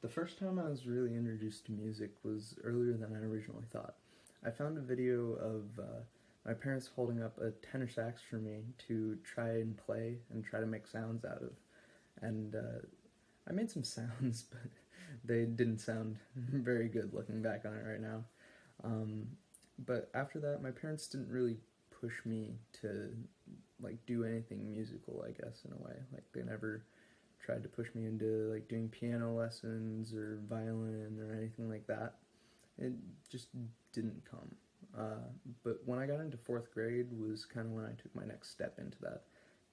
The first time I was really introduced to music was earlier than I originally thought. I found a video of my parents holding up a tenor sax for me to try and play and try to make sounds out of. And I made some sounds, but they didn't sound very good looking back on it right now. Um, but after that, my parents didn't really push me to like do anything musical, I guess, in a way. Like they never tried to push me into like doing piano lessons or violin or anything like that. It just didn't come. But when I got into fourth grade was kind of when I took my next step into that.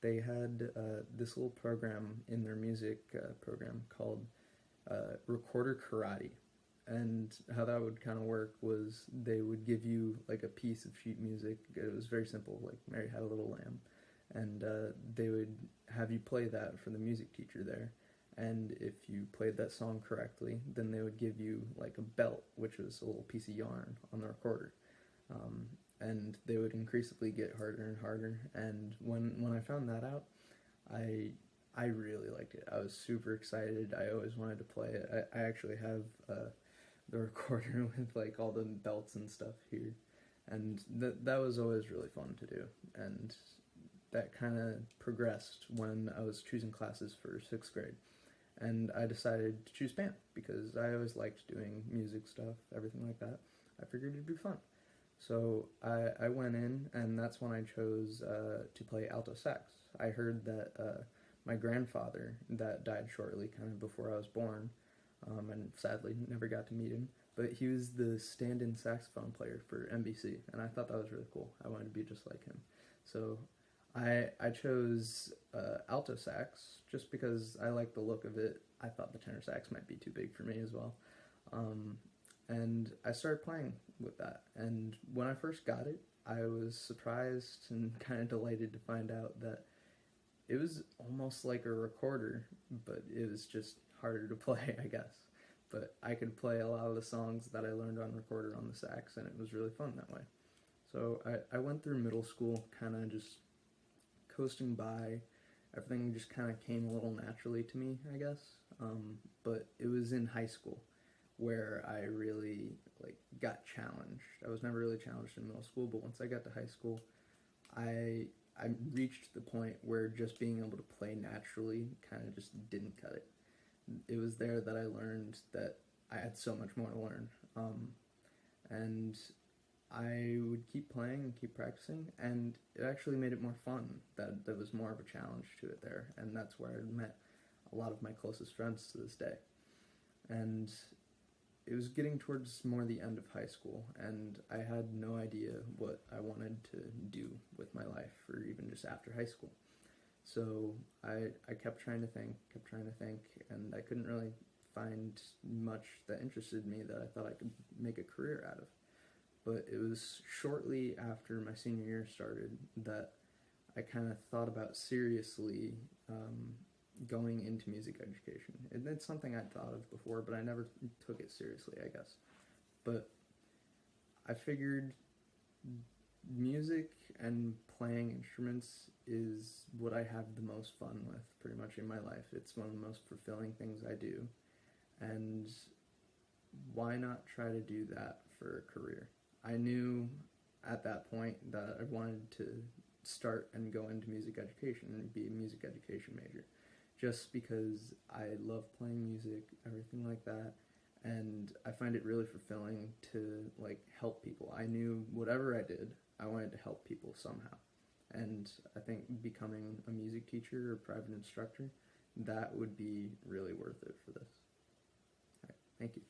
They had this little program in their music program called Recorder Karate. And how that would kind of work was they would give you like a piece of sheet music. It was very simple, like Mary Had a Little Lamb. And they would have you play that for the music teacher there. And if you played that song correctly, then they would give you like a belt, which was a little piece of yarn on the recorder. And they would increasingly get harder and harder. And when I found that out, I really liked it. I was super excited. I always wanted to play it. I actually have the recorder with like all the belts and stuff here, and that was always really fun to do. And that kind of progressed when I was choosing classes for sixth grade. And I decided to choose band because I always liked doing music stuff, everything like that. I figured it'd be fun. So I went in, and that's when I chose to play alto sax. I heard that my grandfather, that died shortly, kind of before I was born, and sadly never got to meet him, but he was the stand-in saxophone player for NBC, and I thought that was really cool. I wanted to be just like him. So I chose alto sax just because I like the look of it. I thought the tenor sax might be too big for me as well. And I started playing with that. And when I first got it, I was surprised and kind of delighted to find out that it was almost like a recorder, but it was just harder to play, I guess. But I could play a lot of the songs that I learned on recorder on the sax, and it was really fun that way. So I went through middle school kind of just coasting by. Everything just kind of came a little naturally to me, I guess. But it was in high school where I really like got challenged. I was never really challenged in middle school, but once I got to high school, I reached the point where just being able to play naturally kind of just didn't cut it. It was there that I learned that I had so much more to learn. And I would keep playing and keep practicing, and it actually made it more fun. That there was more of a challenge to it there, and that's where I met a lot of my closest friends to this day. And it was getting towards more the end of high school, and I had no idea what I wanted to do with my life, or even just after high school. So I kept trying to think, and I couldn't really find much that interested me that I thought I could make a career out of. But it was shortly after my senior year started that I kind of thought about seriously going into music education. And it's something I'd thought of before, but I never took it seriously, I guess. But I figured music and playing instruments is what I have the most fun with pretty much in my life. It's one of the most fulfilling things I do. And why not try to do that for a career? I knew at that point that I wanted to start and go into music education and be a music education major, just because I love playing music, everything like that, and I find it really fulfilling to like help people. I knew whatever I did, I wanted to help people somehow, and I think becoming a music teacher or private instructor, that would be really worth it for this. All right, thank you.